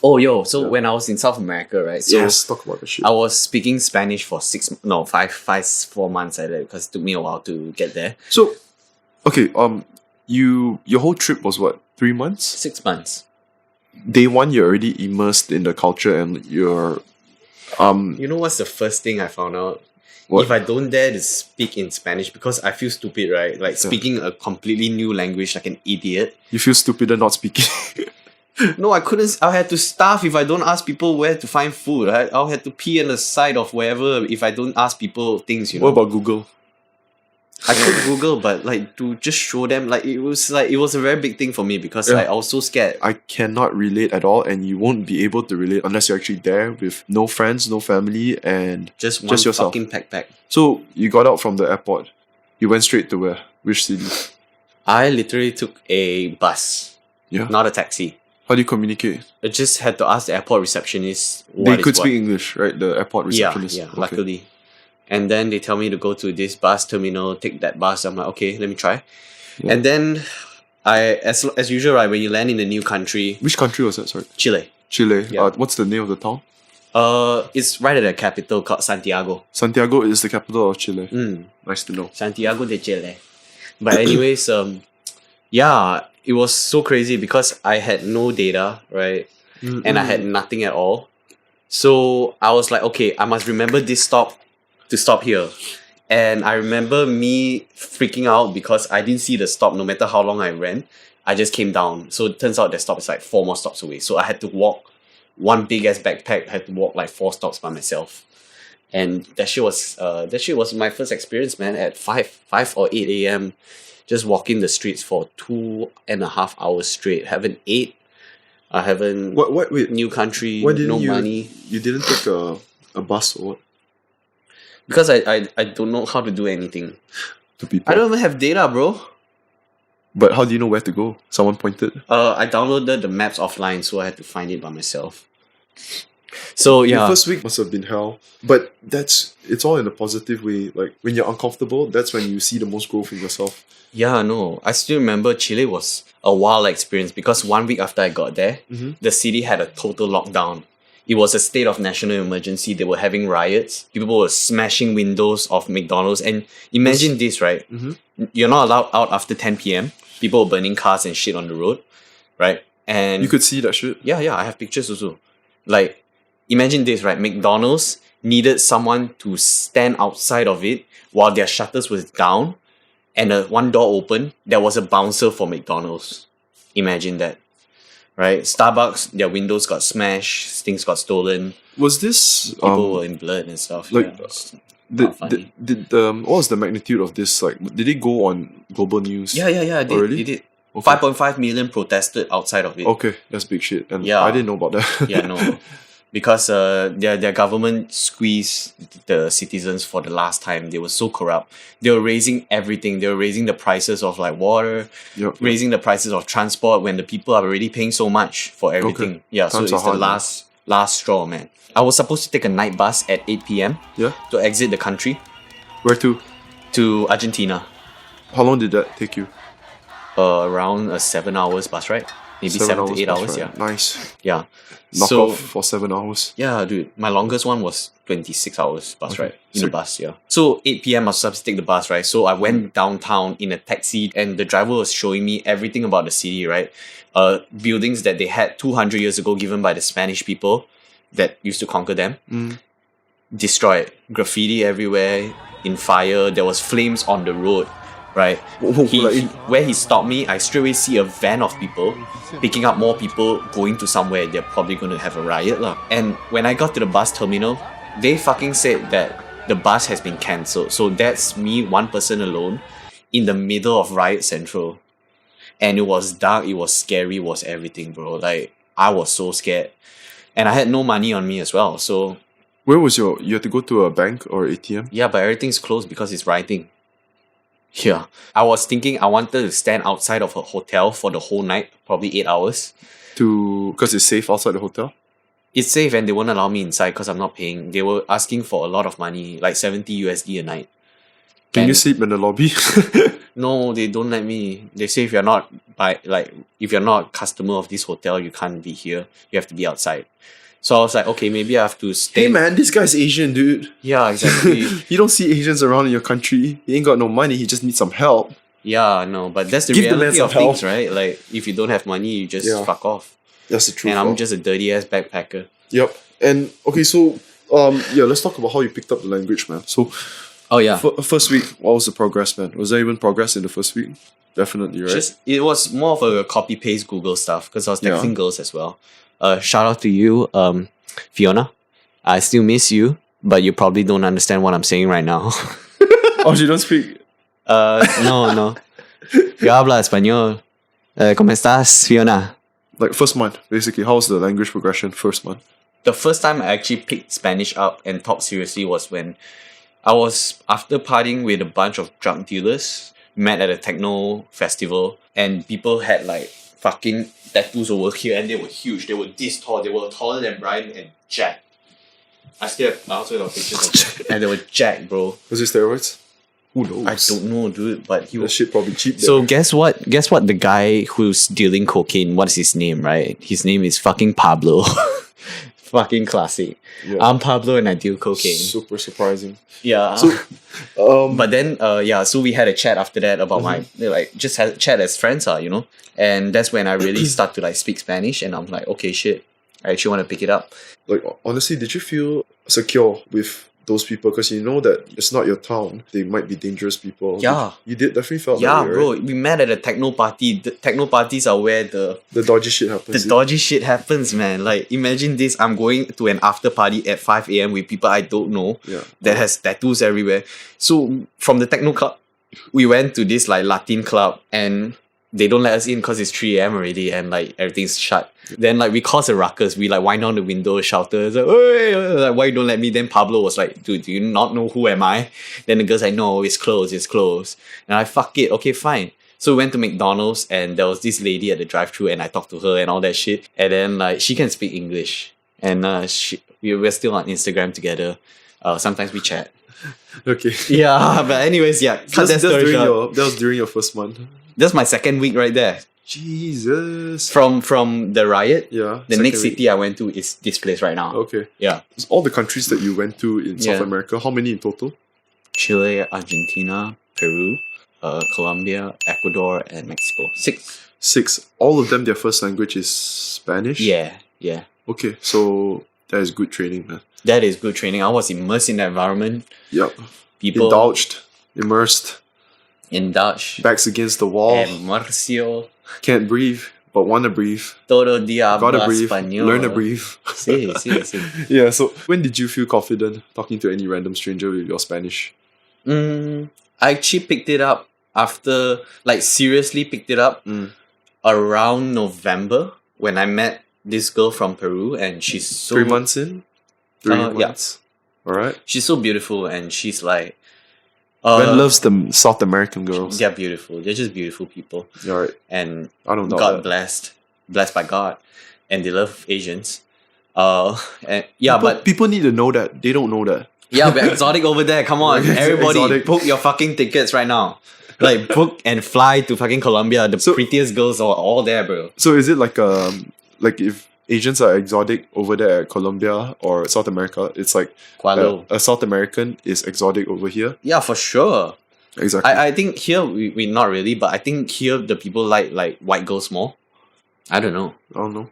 Oh, yo, so when I was in South America, right? So Yes, talk about the shit. I was speaking Spanish for 4 months like that because it took me a while to get there. So, okay, your whole trip was what, 3 months? 6 months. Day one, you're already immersed in the culture and you're You know what's the first thing I found out? What? If I don't dare to speak in Spanish because I feel stupid, right? Like speaking a completely new language like an idiot. You feel stupider not speaking. No, I couldn't. I had to starve if I don't ask people where to find food. I'll have to pee on the side of wherever if I don't ask people things, you know. What about Google? I could Google, but like to just show them, like it was a very big thing for me because Yeah. like, I was so scared. I cannot relate at all, and you won't be able to relate unless you're actually there with no friends, no family, and Just one just yourself. fucking backpack. So you got out from the airport. You went straight to where? Which city? I literally took a bus, Yeah. not a taxi. How do you communicate? I just had to ask the airport receptionist what They is could what. speak English, right? The airport receptionist. Yeah, Okay. luckily. And then they tell me to go to this bus terminal, take that bus. I'm like, okay, let me try. Yeah. And then as usual, right, when you land in a new country, Which country was that? Sorry, Chile. Chile. Yeah. What's the name of the town? It's right at the capital called Santiago. Santiago is the capital of Chile. Mm. Nice to know. Santiago de Chile. But anyways, yeah, it was so crazy because I had no data, right? And I had nothing at all. So I was like, okay, I must remember this stop to stop here. And I remember me freaking out because I didn't see the stop no matter how long I ran. I just came down. So it turns out the stop is like 4 more stops away. So I had to walk one big ass backpack, I had to walk like 4 stops by myself. And that shit was my first experience, man, at 5 or 8 a.m. Just walking the streets for 2.5 hours straight. Haven't ate. I haven't Wait, new country, why didn't no you money. you didn't take a bus or what? Because I don't know how to do anything. To people. I don't even have data, bro. But how do you know where to go? Someone pointed. I downloaded the maps offline, so I had to find it by myself. So The yeah, first week must have been hell. But it's all in a positive way. Like when you're uncomfortable, that's when you see the most growth in yourself. yeah, no. I still remember Chile was a wild experience because 1 week after I got there, the city had a total lockdown. It was a state of national emergency. They were having riots. People were smashing windows of McDonald's. And imagine this, right? You're not allowed out after 10 p.m. People were burning cars and shit on the road, right? And You could see that shit. yeah, I have pictures also. Like, imagine this, right? McDonald's needed someone to stand outside of it while their shutters was down and one door open. There was a bouncer for McDonald's. Imagine that, right? Starbucks, their windows got smashed, things got stolen, Was this people were in blood and stuff. like, yeah, it's did, not funny. what was the magnitude of this? Like, did it go on global news? Yeah, it did. really? It did. Okay. 5.5 million protested outside of it. Okay, that's big shit. And Yeah. I didn't know about that. Yeah, no. Because their government squeezed the citizens for the last time. They were so corrupt. They were raising everything. They were raising the prices of like water, Yep. raising the prices of transport when the people are already paying so much for everything. Okay. Yeah, so Times it's are the hard, man. last straw, man. I was supposed to take a night bus at 8 p.m. Yeah. to exit the country Where to? to Argentina. How long did that take you? Around a 7 hours bus ride. Maybe 7 to 8 bus hours, ride. yeah. Nice. Yeah. Knock So- off for 7 hours. Yeah, dude. My longest one was 26 hours bus Okay, ride in a sick. bus, yeah. So 8 p.m. I was supposed to take the bus, right? So I went downtown in a taxi and the driver was showing me everything about the city, right? Buildings that they had 200 years ago given by the Spanish people that used to conquer them. Destroyed. Graffiti everywhere, in fire. There was flames on the road, right? Where he stopped me, I straight away see a van of people picking up more people going to somewhere. They're probably going to have a riot lah. And when I got to the bus terminal, they fucking said that the bus has been cancelled. So that's me, one person alone, in the middle of riot central. And it was dark, it was scary, it was everything, bro. Like, I was so scared. And I had no money on me as well. So Where was you had to go to a bank or ATM? yeah, but everything's closed because it's rioting. Yeah. I was thinking I wanted to stand outside of a hotel for the whole night, probably 8 hours. Because it's safe outside the hotel? It's safe and they won't allow me inside because I'm not paying. They were asking for a lot of money, like 70 USD a night. Can And you sleep in the lobby? no, they don't let me. They say if you're not if you're not customer of this hotel, you can't be here. You have to be outside. So I was like, okay, maybe I have to stay. Hey man, this guy's Asian, dude. Yeah, exactly. You don't see Asians around in your country. He ain't got no money. He just needs some help. Yeah, I know, but that's the Give the man reality some of things, help. right? Like, if you don't have money, you just Yeah. fuck off. That's the truth. And I'm bro. just a dirty ass backpacker. Yep. And okay, so yeah, let's talk about how you picked up the language, man. So Oh yeah, first week, what was the progress, man? Was there even progress in the first week? Definitely, right? just it was more of a copy paste Google stuff because I was texting Yeah. girls as well. Shout out to you, Fiona. I still miss you, but you probably don't understand what I'm saying right now. Oh, she don't speak. No. Yo habla español. ¿Cómo estás, Fiona? Like first month, basically. How's the language progression first month? The first time I actually picked Spanish up and talked seriously was when I was after partying with a bunch of drug dealers, met at a techno festival, and people had like fucking tattoos over here, and they were huge. They were this tall. They were taller than Brian and Jack. I also have pictures of them. And they were Jack, bro. Was it steroids? Who knows? I don't know, dude, but he That was. shit probably cheap. So there. guess what? Guess what? The guy who's dealing cocaine. What's his name? Right? His name is fucking Pablo. Fucking classic. Yeah. I'm Pablo and I deal cocaine. Super surprising. Yeah. So, But then, so we had a chat after that about just had a chat as friends, you know? And that's when I really start to like speak Spanish and I'm like, okay, shit, I actually want to pick it up. like honestly, did you feel secure with those people? Because you know that it's not your town. They might be dangerous people. Yeah. You did definitely felt Yeah, that way, bro, right? we met at a techno party. The techno parties are where the The dodgy shit happens. dodgy shit happens, man. Like, imagine this, I'm going to an after party at 5 a.m. with people I don't know Yeah. that has tattoos everywhere. So from the techno club, we went to this like Latin club and they don't let us in because it's 3 a.m. already and like everything's shut. Then like we caused a ruckus. We like wind down the window, shouted, it's like, "Oi!" Like, why you don't let me? Then Pablo was like, dude, do you not know who am I? Then the girl's like, no, it's closed. And I fuck it, okay, fine. So we went to McDonald's and there was this lady at the drive-thru and I talked to her and all that shit. And then like she can speak English. And we're still on Instagram together. Sometimes we chat. Okay. Yeah, but anyways, yeah. Cut that story short. That was during your first month. That's my second week right there. Jesus. From the riot. Yeah. The second next week. city I went to is this place right now. Okay. Yeah. So all the countries that you went to in South Yeah. America, how many in total? Chile, Argentina, Peru, Colombia, Ecuador, and Mexico. 6. 6. All of them, their first language is Spanish? Yeah. Okay, so that is good training, man. That is good training. I was immersed in the environment. Yep. People Indulged, immersed, indulged. backs against the wall, Emercio. can't breathe, but want to breathe. Todo dia Gotta habla breathe, español. learn to breathe. Sí. Yeah, so when did you feel confident talking to any random stranger with your Spanish? I actually picked it up after, like, seriously picked it up around November when I met this girl from Peru and she's so 3 months in? 3 yeah. months. Alright. she's so beautiful and she's like Ben loves the South American girls. they're beautiful. They're just beautiful people. Alright. And I don't know. God blessed by God. And they love Asians. And yeah, but people need to know that. They don't know that. yeah, we're exotic over there. Come on, We're everybody, exotic. book your fucking tickets right now. Like, book and fly to fucking Colombia. The prettiest girls are all there, bro. So is it like if Asians are exotic over there at Colombia or South America, it's like Kualo. a South American is exotic over here? Yeah, for sure. Exactly. I think here we not really, but I think here the people like white girls more. I don't know. I don't know.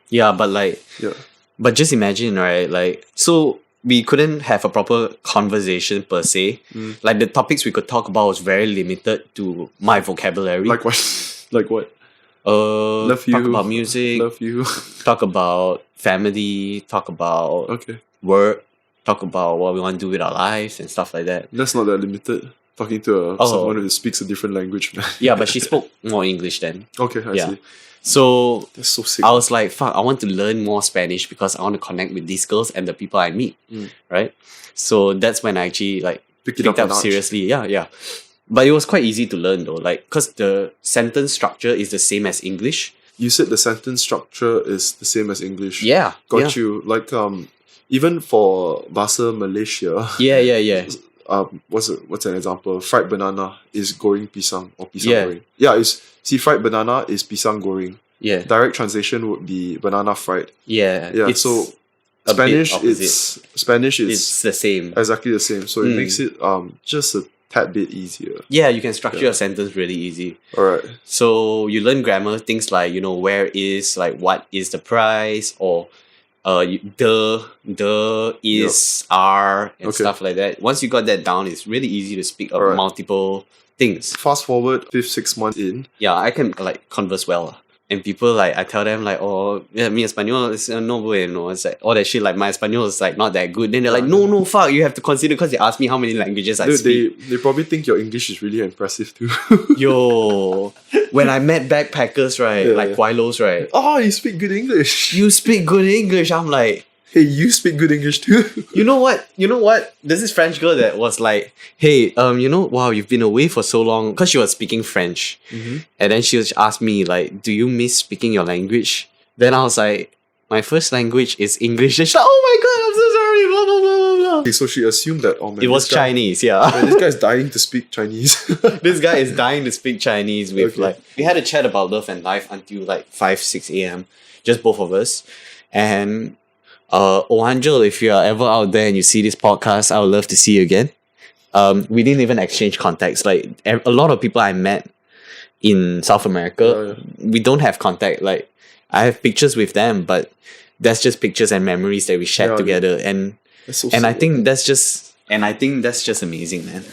Yeah, but like, Yeah. but just imagine, right? Like, so we couldn't have a proper conversation per se. Like, the topics we could talk about was very limited to my vocabulary. Like what? Like what? Love Talk you. about music, Love you. talk about family, talk about Okay. work, talk about what we want to do with our lives and stuff like that. That's not that limited. Talking to Oh. someone who speaks a different language, man. Yeah, but she spoke more English then. Okay, I Yeah. see. So That's so sick. I was like, fuck, I want to learn more Spanish because I want to connect with these girls and the people I meet. Right? So that's when I actually like Pick it picked up up a notch. seriously. Yeah. But it was quite easy to learn though. Like, because the sentence structure is the same as English. You said the sentence structure is the same as English. Yeah. Got you. Like even for Bahasa Malaysia, Yeah. what's an example? Fried banana is goreng pisang or pisang Yeah. goreng. Yeah, fried banana is pisang goreng. Yeah. Direct translation would be banana fried. Yeah. Yeah, It's so a bit Spanish opposite. is It's the same. exactly the same. So it makes it just a tad bit easier. Yeah, you can structure a sentence really easy. Alright. So you learn grammar, things like, where is, like, what is the price, or the is are, and Okay. stuff like that. Once you got that down, it's really easy to speak of Alright. multiple things. Fast forward 6 months in. Yeah, I can, like, converse well lah. And people, like, I tell them, like, oh, yeah, mi español is no bueno. It's like, all that shit, like, my español is, like, not that good. Then they're like, no, fuck, you have to consider, because they ask me how many languages I Dude, speak. they probably think your English is really impressive too. Yo, when I met backpackers, right, Yeah. like Quailos, right, Oh, you speak good English. you speak good English. I'm like, Hey, you speak good English too. you know what? There's this French girl that was like, hey, wow, you've been away for so long, because she was speaking French. Mhm. And then she just asked me, like, do you miss speaking your language? Then I was like, my first language is English. And she's like, oh my god, I'm so sorry, blah, blah, blah, blah, blah. Okay, so she assumed that, oh man, It was this guy- Chinese, yeah. man, this guy's dying to speak Chinese. This guy is dying to speak Chinese with, Okay. like, we had a chat about love and life until like 5, 6 a.m. Just both of us. And Angel, if you're ever out there and you see this podcast, I would love to see you again. We didn't even exchange contacts. Like, a lot of people I met in South America, we don't have contact. Like, I have pictures with them, but that's just pictures and memories that we shared Yeah, together. And That's so I sad. think that's just amazing, man.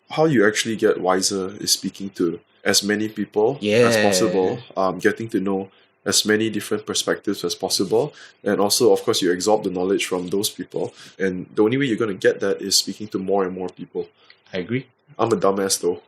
How you actually get wiser is speaking to as many people as Yeah. possible, getting to know as many different perspectives as possible, and also, of course, you absorb the knowledge from those people. And the only way you're going to get that is speaking to more and more people. I agree. I'm a dumbass though,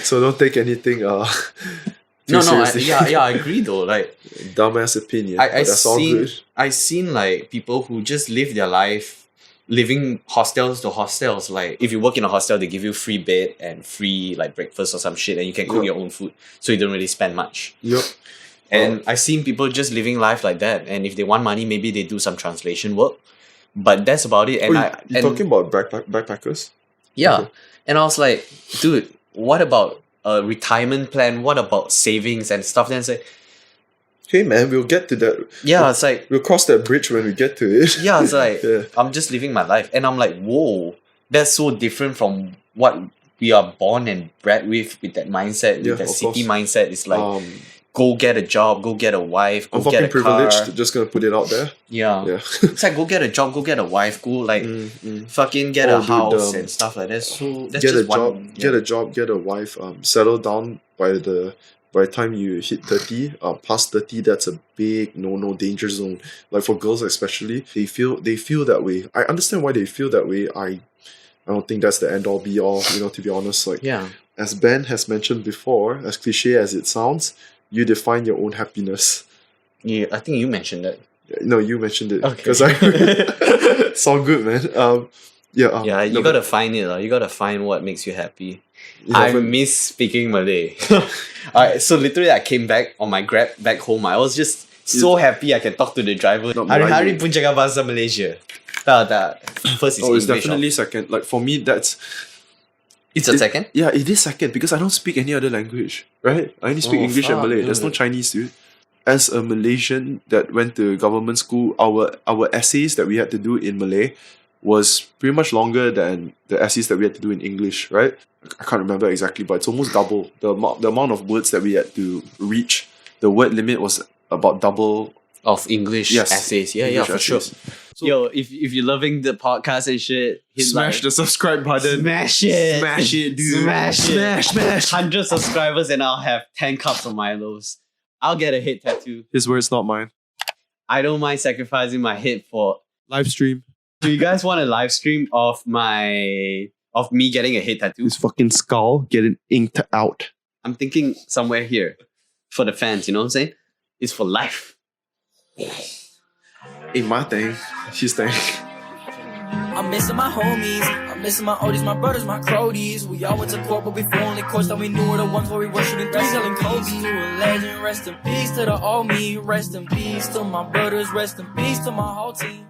so don't take anything too seriously. I agree though. Like, Dumbass opinion. I but that's all good. seen like people who just live their life living hostels to hostels. Like, if you work in a hostel, they give you free bed and free like breakfast or some shit, and you can cook Yeah. your own food, so you don't really spend much. Yep. And I've seen people just living life like that. And if they want money, maybe they do some translation work. But that's about it. And You're talking about backpackers? yeah. Okay. And I was like, dude, what about a retirement plan? What about savings and stuff? Then it's like, Hey man, we'll get to that. yeah, it's like, We'll cross that bridge when we get to it. yeah, it's like, Yeah. I'm just living my life. And I'm like, whoa, that's so different from what we are born and bred with that mindset, with Yeah, that of city course. mindset. It's like, go get a job, go get a wife, go I'm get fucking a car. privileged. Just gonna put it out there. Yeah. Yeah. It's like, go get a job, go get a wife, go like fucking get Oh, a dude, house and stuff like that. So that's Get a just job. one. Get a job. Get a wife. Settle down by the time you hit 30. Past 30, that's a big no danger zone. Like for girls especially, they feel that way. I understand why they feel that way. I don't think that's the end all be all. To be honest, like Yeah. as Ben has mentioned before, as cliche as it sounds, you define your own happiness. Yeah, I think you mentioned that. No, you mentioned it Okay. because it's all good, man. Yeah, you no, gotta find it. You gotta find what makes you happy. yeah, I but- miss speaking Malay. Alright, so literally I came back on my Grab back home. I was just so happy I can talk to the driver. Not Hari-hari Melayu. pun cakap bahasa Malaysia. Tak. First is Oh, it's English. definitely second. Like for me, It's a second? yeah, it is second because I don't speak any other language, right? I only speak Oh, English and fuck, Malay. There's no dude. Chinese, dude. As a Malaysian that went to government school, our essays that we had to do in Malay was pretty much longer than the essays that we had to do in English, right? I can't remember exactly, but it's almost double the amount of words that we had to reach. The word limit was about double. Of English Yes, essays. Yeah, English for sure. essays. So- Yo, if you're loving the podcast and shit, hit Smash like. the subscribe button. Smash it. Smash it, dude. Smash it. Smash. 100 subscribers and I'll have 10 cups of Milos. I'll get a hit tattoo. His words, not mine. I don't mind sacrificing my hit for. Live stream. Do you guys want a live stream of me getting a hit tattoo? His fucking skull getting inked out. I'm thinking somewhere here for the fans. You know what I'm saying? It's for life. Ain't my thing. His thing. I'm missing my homies, I'm missing my oldies, my brothers, my cronies. We all went to court, but before only courts that we knew were the ones where we were shooting three, selling Kobe. To a legend, rest in peace to the old me, rest in peace to my brothers, rest in peace to my whole team.